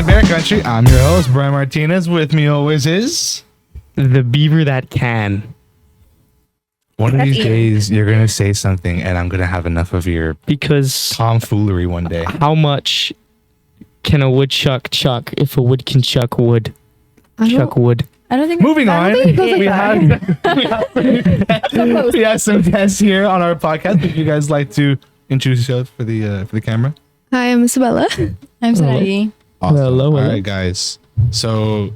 to Bear Country. I'm your host, Brian Martinez. With me always is the beaver that can. One of these days, you're going to say something, and I'm going to have enough of your tomfoolery one day. How much can a woodchuck chuck if a wood can chuck wood? Chuck wood. I don't think. Moving on, we So have some guests here on our podcast. Would you guys like to introduce yourself for the camera? Hi, I'm Isabella. I'm sorry. Awesome. Hello. All right, guys. So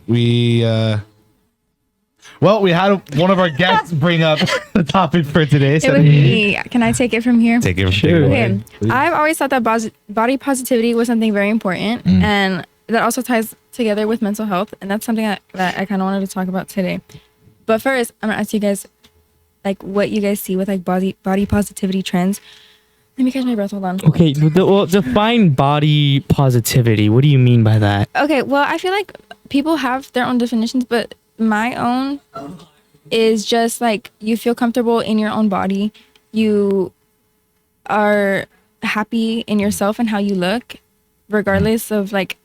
we had one of our guests bring up the topic for today. It So was me. Can I take it from here? take it. Sure. Okay. I've always thought that body positivity was something very important, and that also ties together with mental health, and that's something that I kind of wanted to talk about today. But first, I'm gonna ask you guys, like, what you guys see with like body positivity trends. Let me catch my breath. Hold on. Okay, well, define body positivity. What do you mean by that? Okay. Well, I feel like people have their own definitions, but my own is just like you feel comfortable in your own body. You are happy in yourself and how you look, regardless of like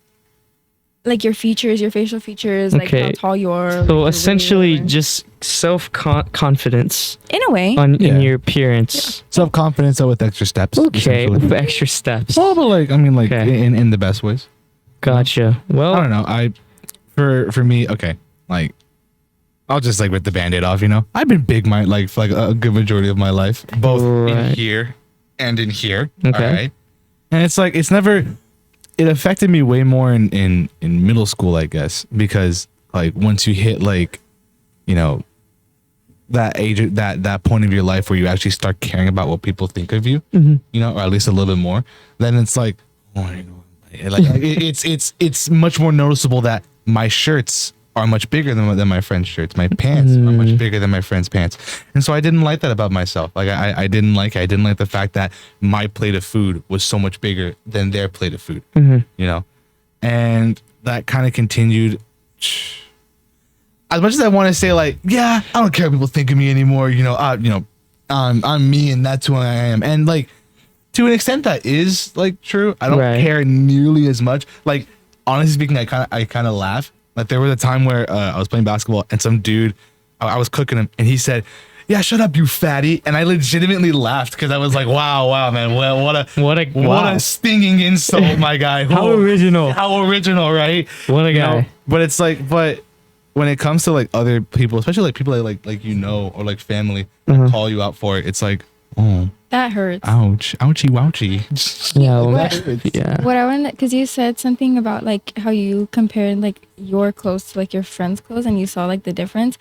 your features, your facial features, like how tall you are. So essentially, just self-confidence in a way. in your appearance. Self-confidence with extra steps. Okay, with extra steps. Well, but in the best ways. Gotcha. Well, I don't know. For me, okay, like I'll just like rip the Band-Aid off. I've been big for like a good majority of my life, both in here and in here. Okay. All right, and it's like it affected me way more in middle school, I guess, because like once you hit like that age, that point of your life where you actually start caring about what people think of you, or at least a little bit more, then it's like, like it's much more noticeable that my shirts are much bigger than my friend's shirts. My pants are much bigger than my friend's pants. And so I didn't like that about myself. Like I didn't like the fact that my plate of food was so much bigger than their plate of food, and that kind of continued. As much as I want to say like, yeah, I don't care what people think of me anymore. I'm me and that's who I am. And like, to an extent that is like true. I don't care nearly as much. Like, honestly speaking, I kind of laugh. Like there was a time where I was playing basketball and some dude, I was cooking him and he said, "Yeah, shut up, you fatty." And I legitimately laughed because I was like, wow, man. Well, what a stinging insult, my guy. How original, right? What a guy. But it's like, but when it comes to like other people, especially like people like or like family that call you out for it, it's like, oh, that hurts. Ouch, ouchie, wouchie. Yeah. What I wanted, because you said something about like how you compared like your clothes to like your friend's clothes and you saw like the difference.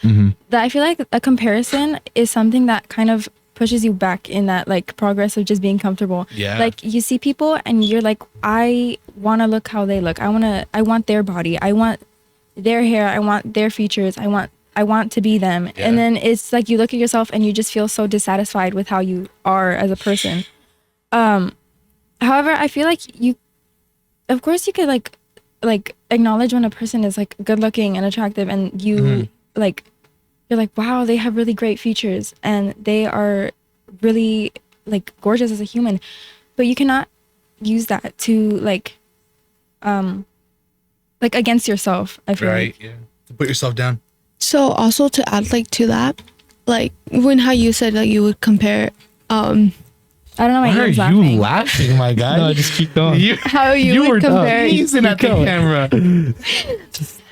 That I feel like a comparison is something that kind of pushes you back in that like progress of just being comfortable. Yeah. Like you see people and you're like, I want to look how they look. I want their body. I want their hair. I want their features. I want to be them. Yeah. And then it's like you look at yourself and you just feel so dissatisfied with how you are as a person. However, I feel like of course you could like acknowledge when a person is like good looking and attractive and you you're like, wow, they have really great features and they are really like gorgeous as a human. But you cannot use that to like against yourself, I feel like. Yeah. To put yourself down. So also to add like to that, like when how you said like you would compare I don't know why are you laughing, my guy? No, just keep going. How you would compare teasing at the camera.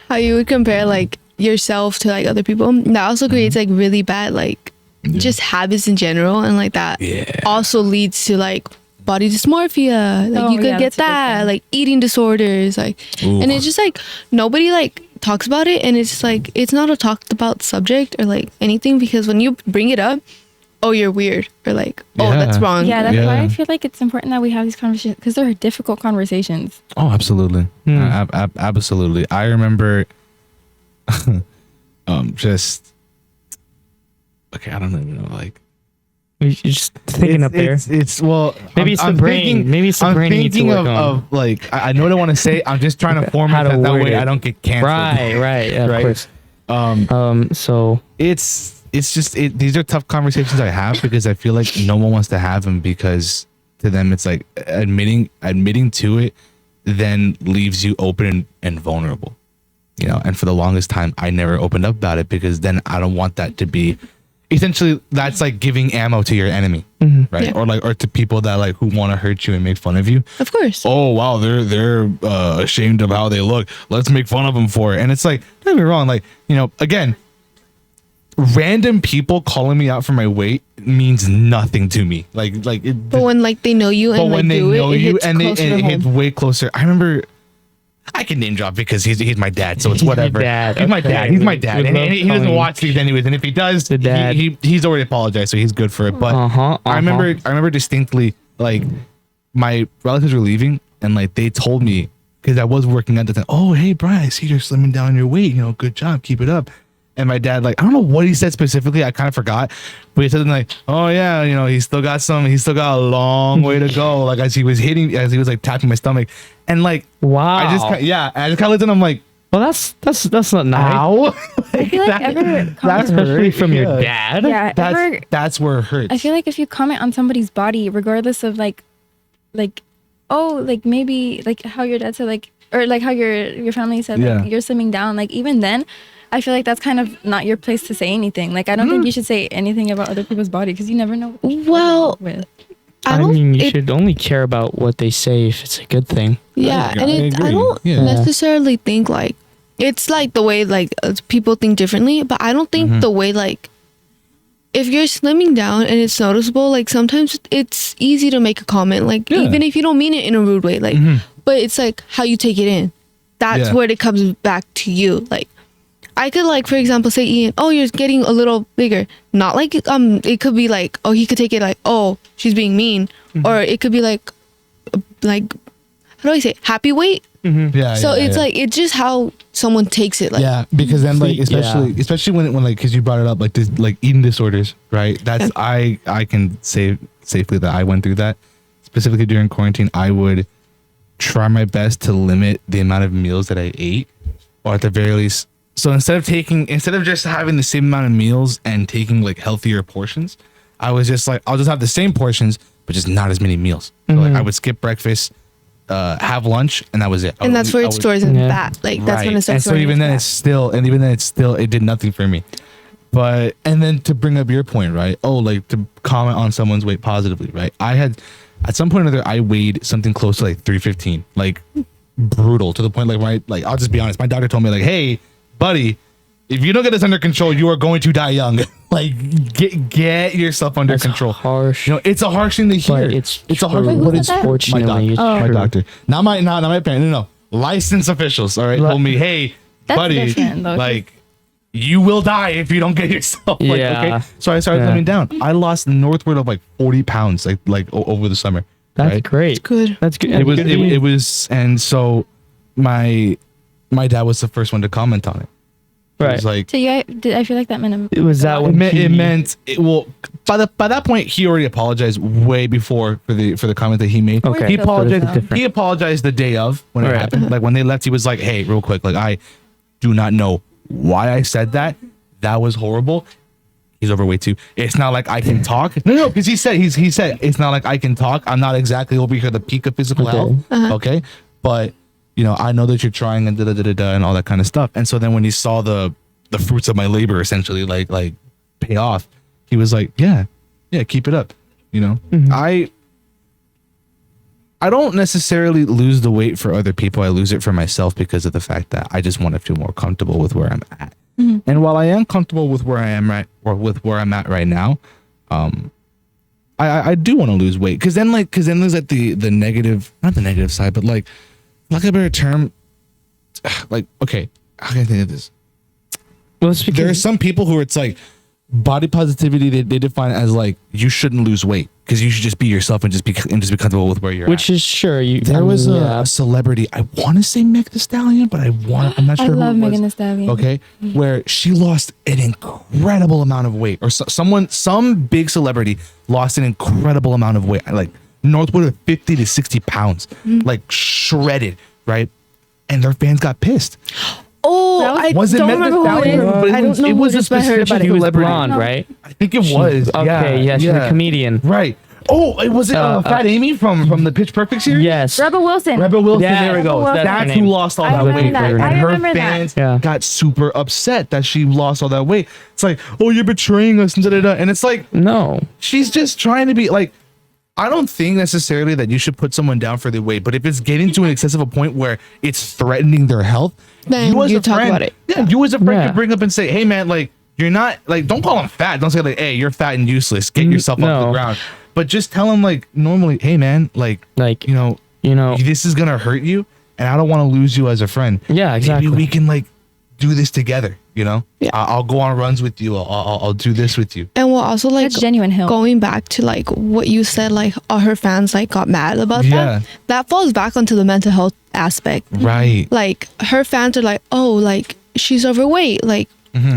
How you would compare like yourself to like other people. That also creates like really bad like just habits in general, and like that also leads to like body dysmorphia. Like you could get that, like eating disorders, like and it's just like nobody like talks about it, and it's just like it's not a talked about subject or like anything, because when you bring it up, oh, you're weird, or like, oh, that's wrong. Yeah, that's why I feel like it's important that we have these conversations, because they're difficult conversations. Oh, absolutely. Absolutely. I remember just okay, I don't even know, like you're just thinking up there. It's well, maybe it's the brain. Maybe it's the brain. I'm thinking of like I know what I want to say. I'm just trying to form it that way I don't get canceled. Right. Yeah, right. Of course. So it's just these are tough conversations I have because I feel like no one wants to have them, because to them it's like admitting to it then leaves you open and vulnerable, you know. And for the longest time, I never opened up about it because then I don't want that to be, essentially that's like giving ammo to your enemy, right? Yeah. Or to people that like who want to hurt you and make fun of you. Of course. Oh wow, they're ashamed of how they look, let's make fun of them for it. And it's like, don't get me wrong, like, you know, again, random people calling me out for my weight means nothing to me. But when like they know you and but like when they do know it, you hits and closer to it hits home. way closer. I remember, I can name drop because he's my dad, so it's whatever. dad. He's my Okay. dad. He's my dad, We and love he doesn't calling watch these anyways. And if he does, the dad. he's already apologized, so he's good for it. But I remember distinctly, like, my relatives were leaving, and like they told me, because I was working at the time. Oh, hey Brian, I see you're slimming down your weight. You know, good job, keep it up. And my dad, like, I don't know what he said specifically. I kind of forgot, but he said something like, "Oh yeah, you know, he's still got a long way to go." Like as he was like tapping my stomach, and like, Wow. I just kind of looked at him like, well, that's not nice. "Ow!" I feel like ever comment, Especially from your Yeah. dad. yeah, ever, That's where it hurts. I feel like if you comment on somebody's body, regardless of like, oh, like maybe like how your dad said, like, or like how your family said, Yeah. like you're slimming down, like even then, I feel like that's kind of not your place to say anything. Like I don't think you should say anything about other people's body because you never know. What they're Well, with. I I don't. mean, you it- should only care about what they say if it's a good thing. Yeah, Yeah, and I I agree. don't Yeah. necessarily think like it's like the way like people think differently, but I don't think the way like if you're slimming down and it's noticeable, like sometimes it's easy to make a comment, like Yeah. even if you don't mean it in a rude way, like, but it's like how you take it in. That's Yeah. where it comes back to you. Like I could like, for example, say Ian, oh, you're getting a little bigger. Not like it could be like, oh, he could take it like, oh, she's being mean, or it could be like how do I say, happy weight. Yeah. So yeah, it's yeah. like it's just how someone takes it. Like Yeah, because then like Yeah. especially when like because you brought it up like this like eating disorders, right? That's I can say safely that I went through that. Specifically during quarantine, I would try my best to limit the amount of meals that I ate, or at the very least. So instead of just having the same amount of meals and taking like healthier portions, I was just like, I'll just have the same portions, but just not as many meals. So like I would skip breakfast, have lunch, and that was it. and that's where it stores in Yeah. fat. Like that's when it And starts. so storing even in then fat. it's still it did nothing for me. But and then to bring up your point, right? Oh, like to comment on someone's weight positively, right? I had at some point or other I weighed something close to like 315, like brutal to the point like I'll just be honest. My doctor told me like, hey, buddy, if you don't get this under control, you are going to die young. Like get yourself under That's control. harsh. You know, it's a harsh thing to hear. But it's a harsh, Wait, who but said it's that? Unfortunately, it's my true. doctor, not my parent. No, licensed officials. All right, told me, hey, That's buddy, different, though. like you will die if you don't get yourself. Like, Yeah. okay. So I started Yeah. coming down. I lost northward of like 40 pounds, over the summer. That's right? great. Good. That's good. It was Good to me. it was, and so my dad was the first one to comment on it. It right. was like. So I feel like that meant Was that It when meant, he- it meant it will by that point he already apologized way before for the comment that he made. Okay. He So apologized. it's different. He apologized the day of when it Right. happened. Like when they left, he was like, "Hey, real quick, like I do not know why I said that. That was horrible." He's overweight too. It's not like I can talk. No, because he said it's not like I can talk. I'm not exactly over here at the peak of physical Okay. health. Okay, but you know I know that you're trying and and all that kind of stuff. And so then when he saw the fruits of my labor essentially like pay off, he was like, yeah, keep it up. You know, I don't necessarily lose the weight for other people. I lose it for myself because of the fact that I just want to feel more comfortable with where I'm at. And while I am comfortable with where I am with where I'm at right now, I do want to lose weight because then there's like the negative, not the negative side, but like a better term, like, okay, how can I think of this? Well, it's because There are some people who it's like body positivity. They define it as like you shouldn't lose weight because you should just be yourself and just be comfortable with where you're which at. is sure you. There was yeah. a celebrity. I want to say Meg Thee Stallion, but I'm not sure. I who love it was. Megan Thee Stallion. Okay, where she lost an incredible amount of weight, or some big celebrity lost an incredible amount of weight, like northward of 50 to 60 pounds, like shredded, right? And their fans got pissed. Oh, That was- I Was it don't Meg Thee remember who it Stallion? is. But it I don't was- know it who was it a is, but I heard specific about it. He was celebrity. blonde, No. right? I think it was. Okay, yeah, she's yeah. a comedian. Right. Oh, was it Fat Amy from the Pitch Perfect series? Yes. Rebel Wilson. Rebel Wilson. Yeah. There we go. Rebel Wilson. That's Her who name. lost all I that remember weight, that. and I her remember that. fans Yeah. got super upset that she lost all that weight. It's like, oh, you're betraying us, and da-da-da. And it's like, No. she's just trying to be like. I don't think necessarily that you should put someone down for the weight, but if it's getting to an excessive point where it's threatening their health, Then as you a talk friend, about it. Yeah, you as a friend Yeah. can bring up and say, "Hey, man, like you're not like don't call him fat. Don't say like, hey, you're fat and useless. Get yourself off the No. ground." But just tell him like normally, "Hey, man, like you know, this is gonna hurt you, and I don't want to lose you as a friend. Yeah, exactly. Maybe we can like do this together. You know, Yeah. I'll go on runs with you. I'll do this with you. And we'll also like That's genuine help. going back to like what you said, like all her fans like got mad about Yeah. that. That falls back onto the mental health aspect. Right. Like her fans are like, oh, like she's overweight. Like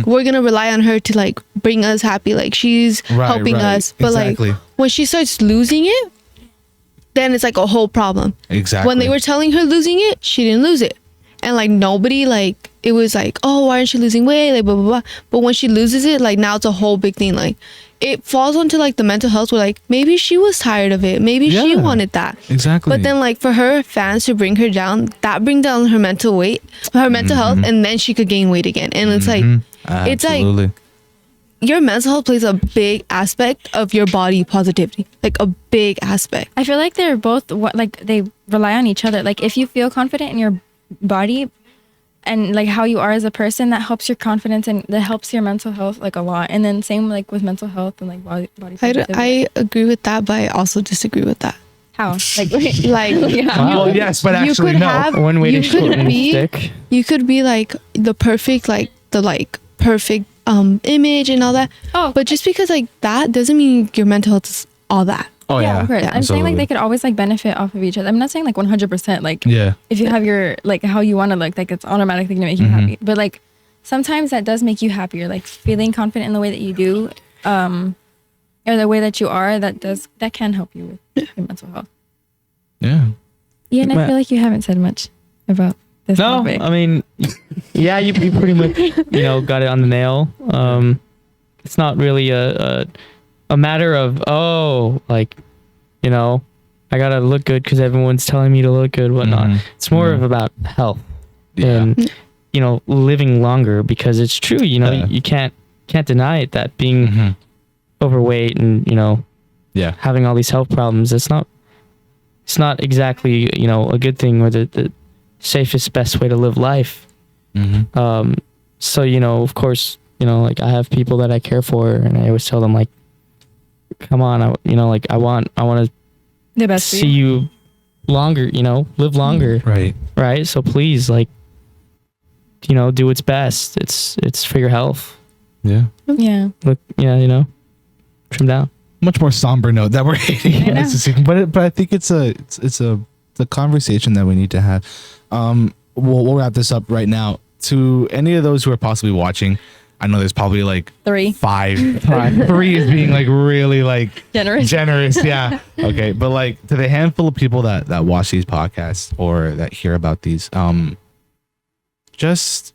we're gonna rely on her to like bring us happy. Like she's Right, helping right. us. But Exactly. like when she starts losing it, then it's like a whole problem. Exactly. When they were telling her losing it, she didn't lose it. And like nobody like it was like, oh, why aren't she losing weight? Like blah blah blah. But when she loses it, like now it's a whole big thing. Like it falls onto like the mental health where like maybe she was tired of it. Maybe she Yeah. wanted that. Exactly. But then like for her fans to bring her down, that bring down her mental weight, her mental health, and then she could gain weight again. And it's like it's like Absolutely. your mental health plays a big aspect of your body positivity. Like a big aspect. I feel like they're both like they rely on each other. Like if you feel confident in your body and like how you are as a person, that helps your confidence and that helps your mental health like a lot. And then same like with mental health and like body positivity. I agree with that, but I also disagree with that. How? Like Like Well, yes, but you actually could no. have One way you to shorten could the be stick. you could be like the perfect perfect image and all that. Oh. But just because like that doesn't mean your mental health is all that. Oh yeah. of course. Yeah, I'm saying like absolutely. they could always like benefit off of each other. I'm not saying like 100%. Like Yeah. if you have your like how you want to look, like it's automatically gonna make you happy. But like sometimes that does make you happier. Like feeling confident in the way that you do, or the way that you are, that can help you with your mental health. Yeah. Yeah, and I Well- feel like you haven't said much about this No, topic. I mean, yeah, you pretty much got it on the nail. It's not really a matter of like I gotta look good because everyone's telling me to look good, whatnot. Mhm. It's more of about health Yeah. and living longer because it's true. Yeah. You can't deny it that being Mhm. overweight and Yeah. having all these health problems, it's not exactly a good thing or the safest best way to live life. Mm-hmm. So of course like I have people that I care for and I always tell them like, come on, I want to the best for see you longer, live longer, Right. right? So please like do what's best. It's for your health. Yeah. Yeah. Look, trim down. Much more somber note that we're hitting. I know. But I think it's a conversation that we need to have. We'll wrap this up right now. To any of those who are possibly watching, I know there's probably like 3 five. 3 is being like really like generous. yeah. Okay, but like to the handful of people that watch these podcasts or that hear about these, just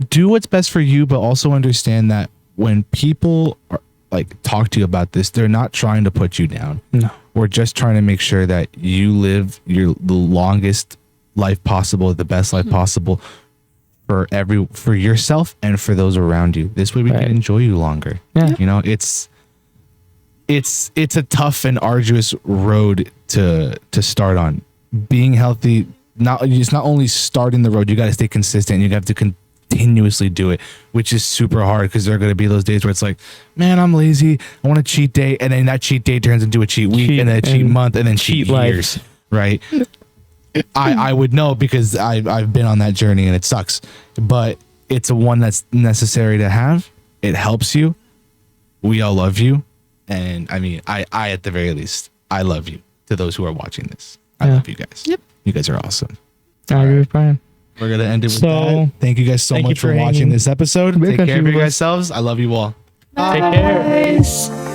do what's best for you, but also understand that when people are like talk to you about this, they're not trying to put you down. No. We're just trying to make sure that you live the longest life possible, the best life possible for yourself and for those around you. This way we Right. can enjoy you longer. Yeah. It's a tough and arduous road to start on. Being healthy, it's not only starting the road, you got to stay consistent. You have to continuously do it, which is super hard because there are going to be those days where it's like, man, I'm lazy, I want a cheat day, and then that cheat day turns into a cheat week and then a cheat month and then cheat years, right? I would know because I've been on that journey and it sucks, but it's a one that's necessary to have. It helps you. We all love you. And I mean, I at the very least, I love you. To those who are watching this, I love you guys. Yep. You guys are awesome. I agree with Brian. We're going to end it with So, that. Thank you guys so thank much you for for watching hanging this episode. with Take us, care of viewers. yourselves. I love you all. Take care.